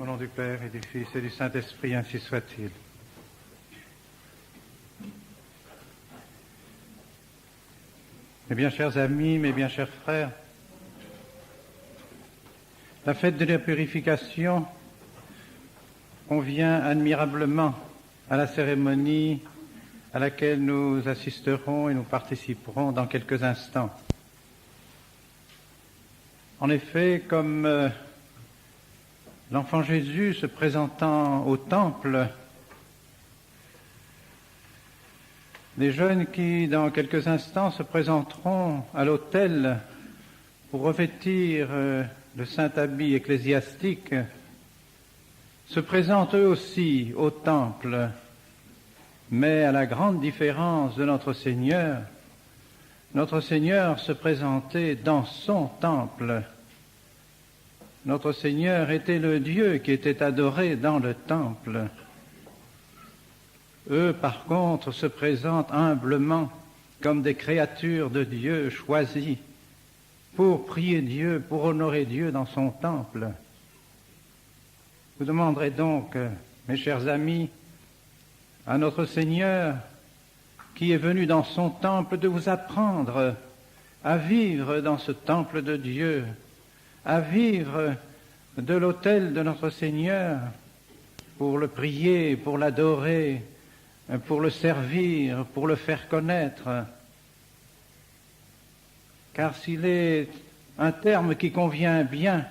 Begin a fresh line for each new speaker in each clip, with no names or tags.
Au nom du Père et du Fils et du Saint-Esprit, ainsi soit-il. Mes bien chers amis, mes bien chers frères, la fête de la purification convient admirablement à la cérémonie à laquelle nous assisterons et nous participerons dans quelques instants. En effet, comme l'enfant Jésus se présentant au temple, des jeunes qui, dans quelques instants, se présenteront à l'autel pour revêtir le saint habit ecclésiastique, se présentent eux aussi au temple, mais à la grande différence de notre Seigneur se présentait dans son temple. Notre Seigneur était le Dieu qui était adoré dans le temple. Eux, par contre, se présentent humblement comme des créatures de Dieu choisies pour prier Dieu, pour honorer Dieu dans son temple. Vous demanderez donc, mes chers amis, à notre Seigneur, qui est venu dans son temple, de vous apprendre à vivre dans ce temple de Dieu, à vivre de l'autel de notre Seigneur pour le prier, pour l'adorer, pour le servir, pour le faire connaître. Car s'il est un terme qui convient bien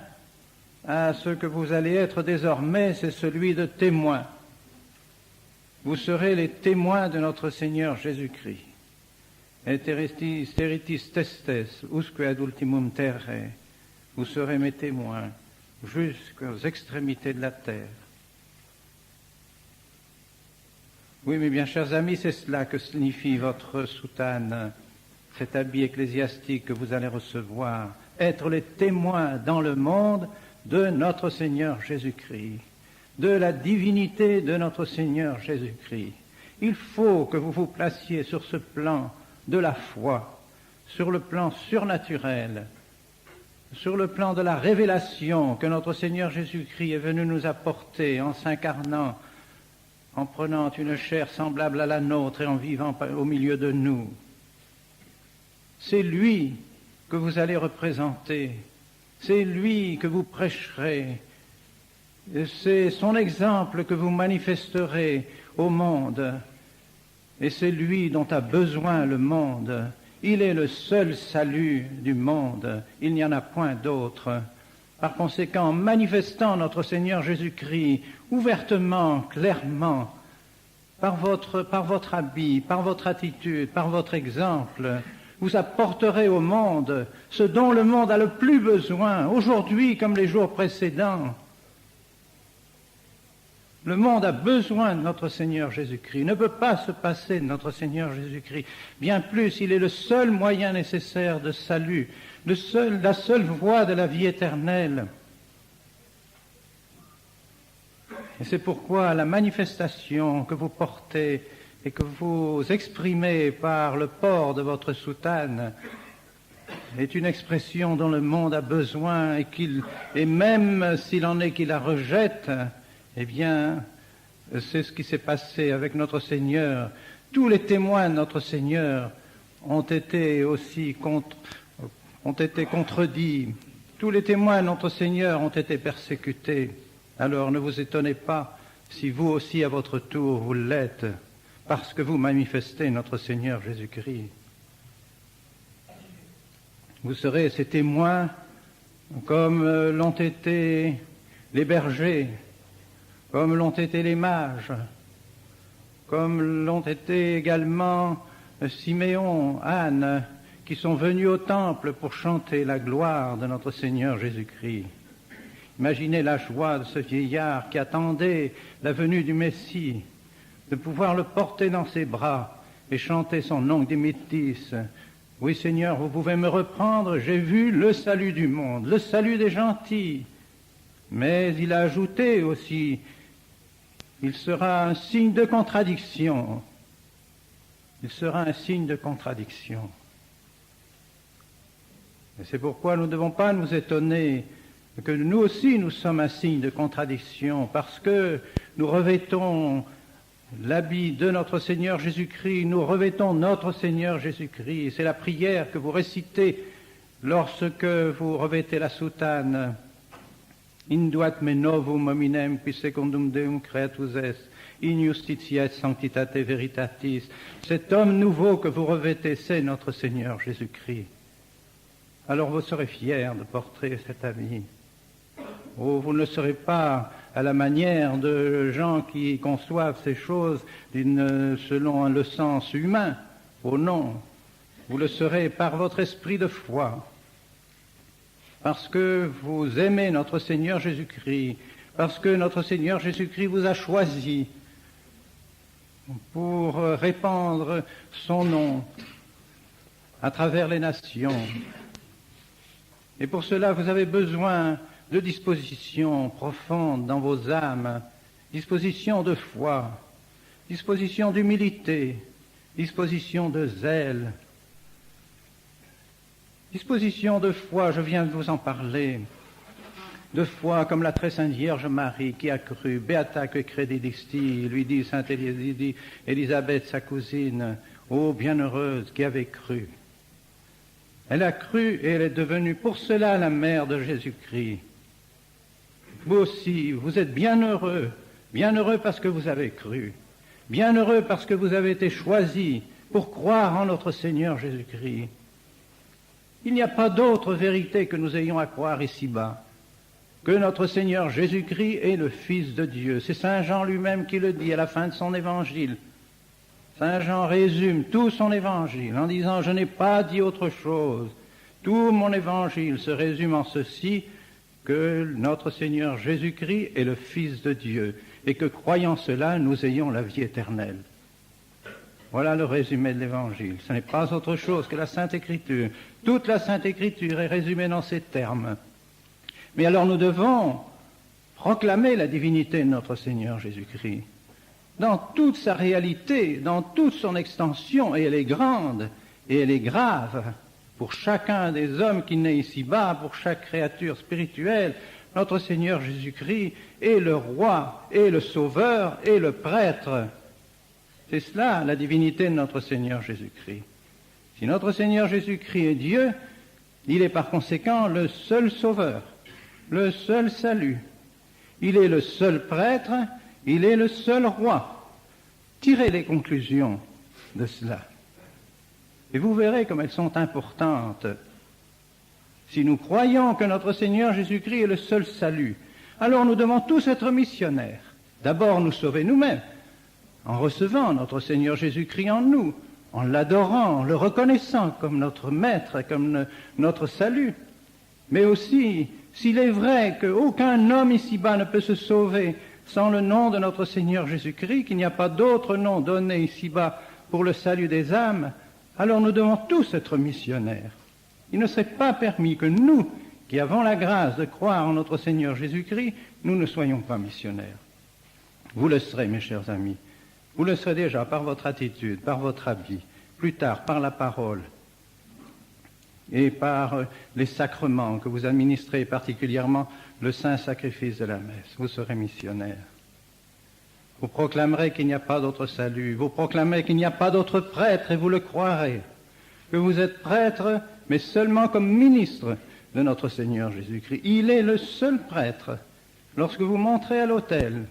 à ce que vous allez être désormais, c'est celui de témoin. Vous serez les témoins de notre Seigneur Jésus-Christ. Et teritis testes, usque ad ultimum terrae. Vous serez mes témoins jusqu'aux extrémités de la terre. Oui, mes bien chers amis, c'est cela que signifie votre soutane, cet habit ecclésiastique que vous allez recevoir. Être les témoins dans le monde de notre Seigneur Jésus-Christ, de la divinité de notre Seigneur Jésus-Christ. Il faut que vous vous placiez sur ce plan de la foi, sur le plan surnaturel, sur le plan de la révélation que notre Seigneur Jésus-Christ est venu nous apporter en s'incarnant, en prenant une chair semblable à la nôtre et en vivant au milieu de nous. C'est lui que vous allez représenter, c'est lui que vous prêcherez, c'est son exemple que vous manifesterez au monde, et c'est lui dont a besoin le monde. Il est le seul salut du monde, il n'y en a point d'autre. Par conséquent, en manifestant notre Seigneur Jésus-Christ ouvertement, clairement, par votre habit, par votre attitude, par votre exemple, vous apporterez au monde ce dont le monde a le plus besoin, aujourd'hui comme les jours précédents. Le monde a besoin de notre Seigneur Jésus-Christ, il ne peut pas se passer de notre Seigneur Jésus-Christ. Bien plus, il est le seul moyen nécessaire de salut, la seule voie de la vie éternelle. Et c'est pourquoi la manifestation que vous portez et que vous exprimez par le port de votre soutane est une expression dont le monde a besoin et même s'il en est qui la rejette, eh bien, c'est ce qui s'est passé avec notre Seigneur. Tous les témoins de notre Seigneur ont été contredits. Tous les témoins de notre Seigneur ont été persécutés. Alors ne vous étonnez pas si vous aussi, à votre tour, vous l'êtes, parce que vous manifestez notre Seigneur Jésus-Christ. Vous serez ces témoins comme l'ont été les bergers, comme l'ont été les mages, comme l'ont été également Siméon, Anne, qui sont venus au temple pour chanter la gloire de notre Seigneur Jésus-Christ. Imaginez la joie de ce vieillard qui attendait la venue du Messie, de pouvoir le porter dans ses bras et chanter son Nunc dimittis. Oui, Seigneur, vous pouvez me reprendre, j'ai vu le salut du monde, le salut des gentils. Mais il a ajouté aussi, il sera un signe de contradiction. Il sera un signe de contradiction. Et c'est pourquoi nous ne devons pas nous étonner que nous aussi nous sommes un signe de contradiction, parce que nous revêtons l'habit de notre Seigneur Jésus-Christ, nous revêtons notre Seigneur Jésus-Christ. C'est la prière que vous récitez lorsque vous revêtez la soutane. Induat me novum hominem qui secundum Deum creatus est, in justitia et sanctitate veritatis. Cet homme nouveau que vous revêtez, c'est notre Seigneur Jésus-Christ. Alors vous serez fiers de porter cet habit. Oh, vous ne le serez pas à la manière de gens qui conçoivent ces choses selon le sens humain. Oh non, vous le serez par votre esprit de foi, parce que vous aimez notre Seigneur Jésus-Christ, parce que notre Seigneur Jésus-Christ vous a choisi pour répandre son nom à travers les nations. Et pour cela, vous avez besoin de dispositions profondes dans vos âmes, disposition de foi, disposition d'humilité, disposition de zèle, disposition de foi, je viens de vous en parler, de foi comme la très sainte Vierge Marie qui a cru, Beata que credidisti, lui dit sainte Élisabeth, sa cousine, ô bienheureuse qui avait cru. Elle a cru et elle est devenue pour cela la mère de Jésus-Christ. Vous aussi, vous êtes bienheureux parce que vous avez cru, bienheureux parce que vous avez été choisis pour croire en notre Seigneur Jésus-Christ. Il n'y a pas d'autre vérité que nous ayons à croire ici-bas, que notre Seigneur Jésus-Christ est le Fils de Dieu. C'est Saint Jean lui-même qui le dit à la fin de son évangile. Saint Jean résume tout son évangile en disant « Je n'ai pas dit autre chose. Tout mon évangile se résume en ceci, que notre Seigneur Jésus-Christ est le Fils de Dieu et que, croyant cela, nous ayons la vie éternelle. » Voilà le résumé de l'Évangile. Ce n'est pas autre chose que la Sainte Écriture. Toute la Sainte Écriture est résumée dans ces termes. Mais alors nous devons proclamer la divinité de notre Seigneur Jésus-Christ dans toute sa réalité, dans toute son extension, et elle est grande et elle est grave pour chacun des hommes qui naît ici-bas, pour chaque créature spirituelle. Notre Seigneur Jésus-Christ est le roi, et le sauveur, et le prêtre. C'est cela, la divinité de notre Seigneur Jésus-Christ. Si notre Seigneur Jésus-Christ est Dieu, il est par conséquent le seul sauveur, le seul salut. Il est le seul prêtre, il est le seul roi. Tirez les conclusions de cela. Et vous verrez comme elles sont importantes. Si nous croyons que notre Seigneur Jésus-Christ est le seul salut, alors nous devons tous être missionnaires. D'abord nous sauver nous-mêmes, en recevant notre Seigneur Jésus-Christ en nous, en l'adorant, en le reconnaissant comme notre maître, comme notre salut. Mais aussi, s'il est vrai qu'aucun homme ici-bas ne peut se sauver sans le nom de notre Seigneur Jésus-Christ, qu'il n'y a pas d'autre nom donné ici-bas pour le salut des âmes, alors nous devons tous être missionnaires. Il ne serait pas permis que nous, qui avons la grâce de croire en notre Seigneur Jésus-Christ, nous ne soyons pas missionnaires. Vous le serez, mes chers amis. Vous le serez déjà par votre attitude, par votre habit, plus tard par la parole et par les sacrements que vous administrez, particulièrement le saint sacrifice de la messe. Vous serez missionnaires. Vous proclamerez qu'il n'y a pas d'autre salut. Vous proclamerez qu'il n'y a pas d'autre prêtre et vous le croirez. Que vous êtes prêtre, mais seulement comme ministre de notre Seigneur Jésus-Christ. Il est le seul prêtre. Lorsque vous monterez à l'autel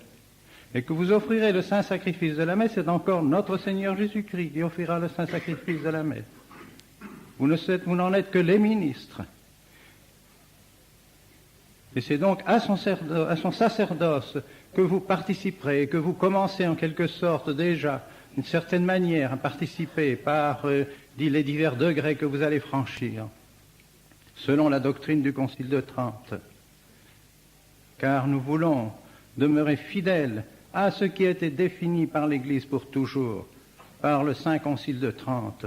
et que vous offrirez le saint sacrifice de la messe, c'est encore notre Seigneur Jésus-Christ qui offrira le saint sacrifice de la messe. Vous n'en êtes que les ministres. Et c'est donc à son sacerdoce que vous participerez, que vous commencez en quelque sorte déjà, d'une certaine manière, à participer par les divers degrés que vous allez franchir, selon la doctrine du Concile de Trente. Car nous voulons demeurer fidèles à ce qui a été défini par l'Église pour toujours, par le Saint Concile de Trente.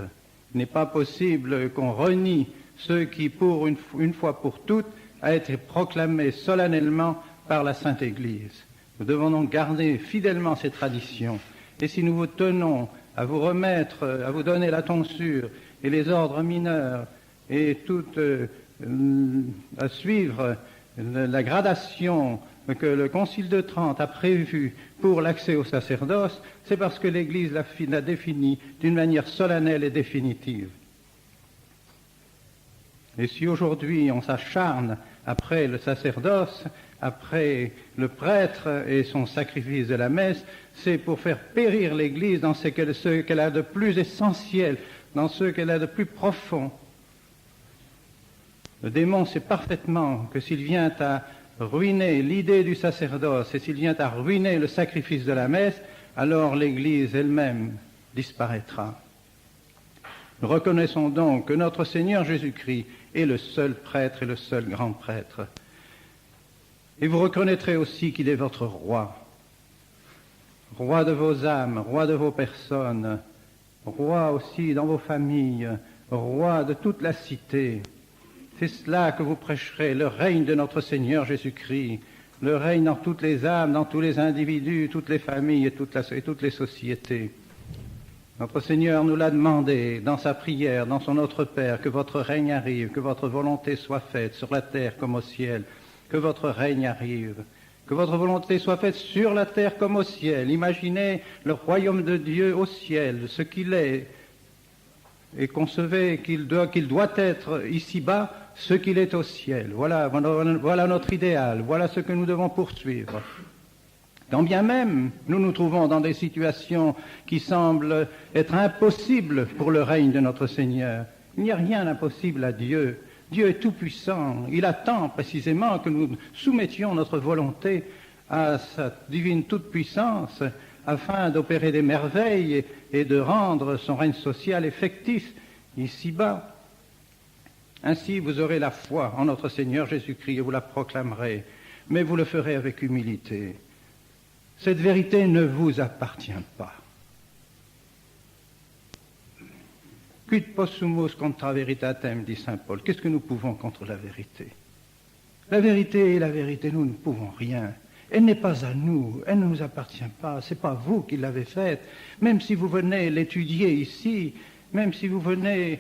Il n'est pas possible qu'on renie ce qui, pour une fois pour toutes, a été proclamé solennellement par la Sainte Église. Nous devons donc garder fidèlement ces traditions. Et si nous vous tenons à vous remettre, à vous donner la tonsure et les ordres mineurs et à suivre la gradation que le Concile de Trente a prévue pour l'accès au sacerdoce, c'est parce que l'Église l'a défini d'une manière solennelle et définitive. Et si aujourd'hui on s'acharne après le sacerdoce, après le prêtre et son sacrifice de la messe, c'est pour faire périr l'Église dans ce qu'elle a de plus essentiel, dans ce qu'elle a de plus profond. Le démon sait parfaitement que s'il vient à ruiner l'idée du sacerdoce et s'il vient à ruiner le sacrifice de la messe, alors l'Église elle-même disparaîtra. Nous reconnaissons donc que notre Seigneur Jésus-Christ est le seul prêtre et le seul grand prêtre. Et vous reconnaîtrez aussi qu'il est votre roi, roi de vos âmes, roi de vos personnes, roi aussi dans vos familles, roi de toute la cité. C'est cela que vous prêcherez, le règne de notre Seigneur Jésus-Christ, le règne dans toutes les âmes, dans tous les individus, toutes les familles et toutes les sociétés. Notre Seigneur nous l'a demandé dans sa prière, dans son Notre Père, que votre règne arrive, que votre volonté soit faite sur la terre comme au ciel, que votre règne arrive, que votre volonté soit faite sur la terre comme au ciel. Imaginez le royaume de Dieu au ciel, ce qu'il est, et concevez qu'il doit être ici-bas ce qu'il est au ciel. Voilà notre idéal, voilà ce que nous devons poursuivre. Quand bien même nous nous trouvons dans des situations qui semblent être impossibles pour le règne de notre Seigneur, il n'y a rien d'impossible à Dieu. Dieu est tout-puissant. Il attend précisément que nous soumettions notre volonté à sa divine toute-puissance afin d'opérer des merveilles et de rendre son règne social effectif ici-bas. Ainsi, vous aurez la foi en notre Seigneur Jésus-Christ et vous la proclamerez, mais vous le ferez avec humilité. Cette vérité ne vous appartient pas. Quid possumus contra veritatem, dit saint Paul. Qu'est-ce que nous pouvons contre la vérité? La vérité est la vérité, nous ne pouvons rien. Elle n'est pas à nous, elle ne nous appartient pas, ce n'est pas vous qui l'avez faite. Même si vous venez l'étudier ici, même si vous venez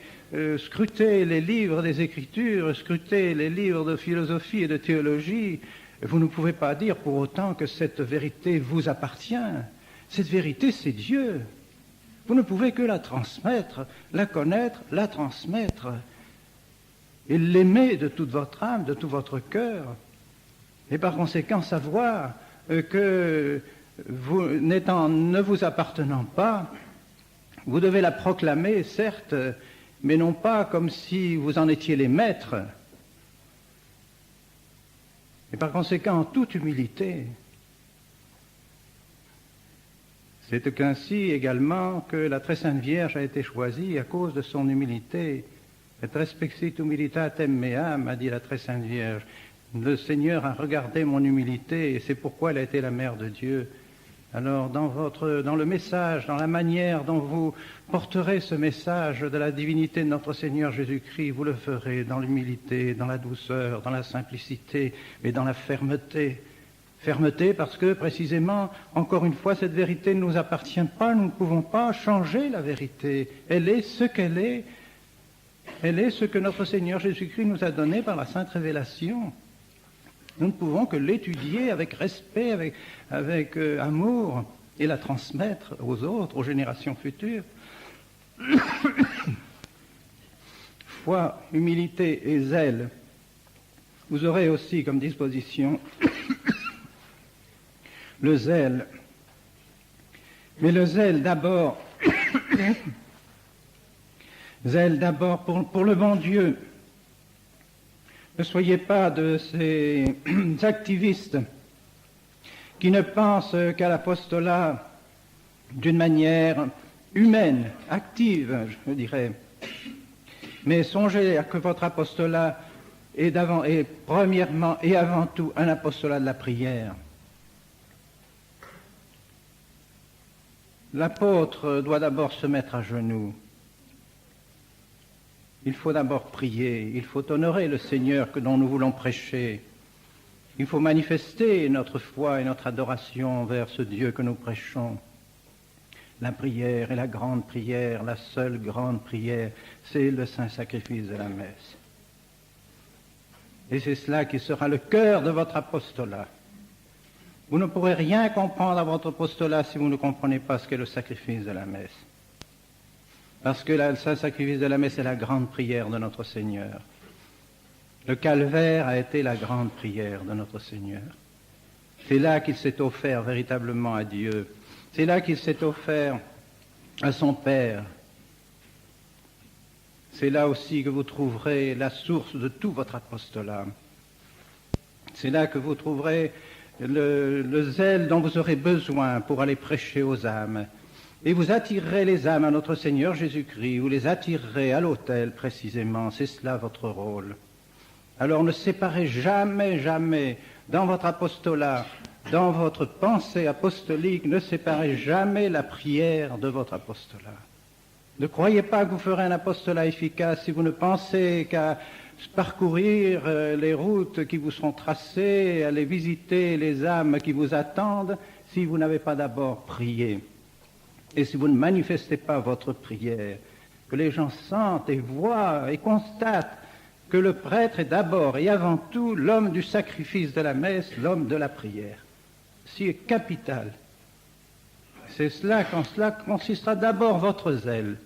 scruter les livres des Écritures, scruter les livres de philosophie et de théologie, vous ne pouvez pas dire pour autant que cette vérité vous appartient. Cette vérité, c'est Dieu. Vous ne pouvez que la transmettre, la connaître, la transmettre, et l'aimer de toute votre âme, de tout votre cœur. Et par conséquent, savoir que vous, ne vous appartenant pas, vous devez la proclamer, certes, mais non pas comme si vous en étiez les maîtres. Et par conséquent, en toute humilité. C'est ainsi également que la très sainte Vierge a été choisie à cause de son humilité. Et respexit humilitatem meam, a dit la très sainte Vierge. Le Seigneur a regardé mon humilité et c'est pourquoi elle a été la mère de Dieu. Alors, dans le message, dans la manière dont vous porterez ce message de la divinité de notre Seigneur Jésus-Christ, vous le ferez dans l'humilité, dans la douceur, dans la simplicité et dans la fermeté. Fermeté parce que, précisément, encore une fois, cette vérité ne nous appartient pas, nous ne pouvons pas changer la vérité. Elle est ce qu'elle est. Elle est ce que notre Seigneur Jésus-Christ nous a donné par la Sainte Révélation. Nous ne pouvons que l'étudier avec respect, avec amour, et la transmettre aux autres, aux générations futures. Foi, humilité et zèle. Vous aurez aussi comme disposition le zèle. Mais le zèle d'abord, zèle d'abord pour le bon Dieu. Ne soyez pas de ces activistes qui ne pensent qu'à l'apostolat d'une manière humaine, active, je dirais. Mais songez à que votre apostolat est premièrement et avant tout un apostolat de la prière. L'apôtre doit d'abord se mettre à genoux. Il faut d'abord prier, il faut honorer le Seigneur dont nous voulons prêcher. Il faut manifester notre foi et notre adoration envers ce Dieu que nous prêchons. La prière est la grande prière, la seule grande prière, c'est le saint sacrifice de la messe. Et c'est cela qui sera le cœur de votre apostolat. Vous ne pourrez rien comprendre à votre apostolat si vous ne comprenez pas ce qu'est le sacrifice de la messe. Parce que le saint sacrifice de la messe est la grande prière de notre Seigneur. Le calvaire a été la grande prière de notre Seigneur. C'est là qu'il s'est offert véritablement à Dieu. C'est là qu'il s'est offert à son Père. C'est là aussi que vous trouverez la source de tout votre apostolat. C'est là que vous trouverez le zèle dont vous aurez besoin pour aller prêcher aux âmes. Et vous attirerez les âmes à notre Seigneur Jésus-Christ, vous les attirerez à l'autel précisément, c'est cela votre rôle. Alors ne séparez jamais, jamais, dans votre apostolat, dans votre pensée apostolique, ne séparez jamais la prière de votre apostolat. Ne croyez pas que vous ferez un apostolat efficace si vous ne pensez qu'à parcourir les routes qui vous seront tracées, aller visiter les âmes qui vous attendent, si vous n'avez pas d'abord prié. Et si vous ne manifestez pas votre prière, que les gens sentent et voient et constatent que le prêtre est d'abord et avant tout l'homme du sacrifice de la messe, l'homme de la prière. Ceci est capital. C'est cela, quand cela consistera d'abord votre zèle.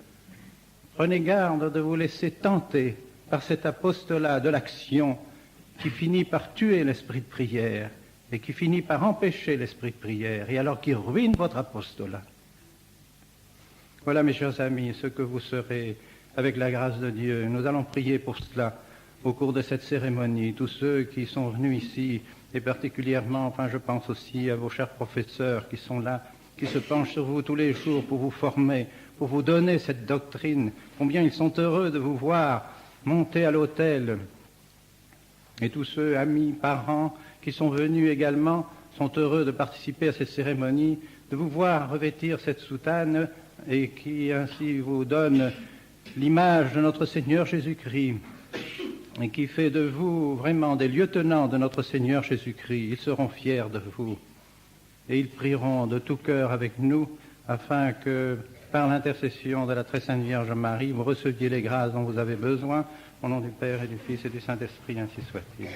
Prenez garde de vous laisser tenter par cet apostolat de l'action qui finit par tuer l'esprit de prière et qui finit par empêcher l'esprit de prière et alors qui ruine votre apostolat. Voilà, mes chers amis, ce que vous serez avec la grâce de Dieu. Nous allons prier pour cela au cours de cette cérémonie. Tous ceux qui sont venus ici, et particulièrement, je pense aussi à vos chers professeurs qui sont là, qui se penchent sur vous tous les jours pour vous former, pour vous donner cette doctrine. Combien ils sont heureux de vous voir monter à l'autel. Et tous ceux, amis, parents, qui sont venus également, sont heureux de participer à cette cérémonie, de vous voir revêtir cette soutane et qui ainsi vous donne l'image de notre Seigneur Jésus-Christ et qui fait de vous vraiment des lieutenants de notre Seigneur Jésus-Christ. Ils seront fiers de vous et ils prieront de tout cœur avec nous afin que, par l'intercession de la très sainte Vierge Marie, vous receviez les grâces dont vous avez besoin. Au nom du Père et du Fils et du Saint-Esprit, ainsi soit-il.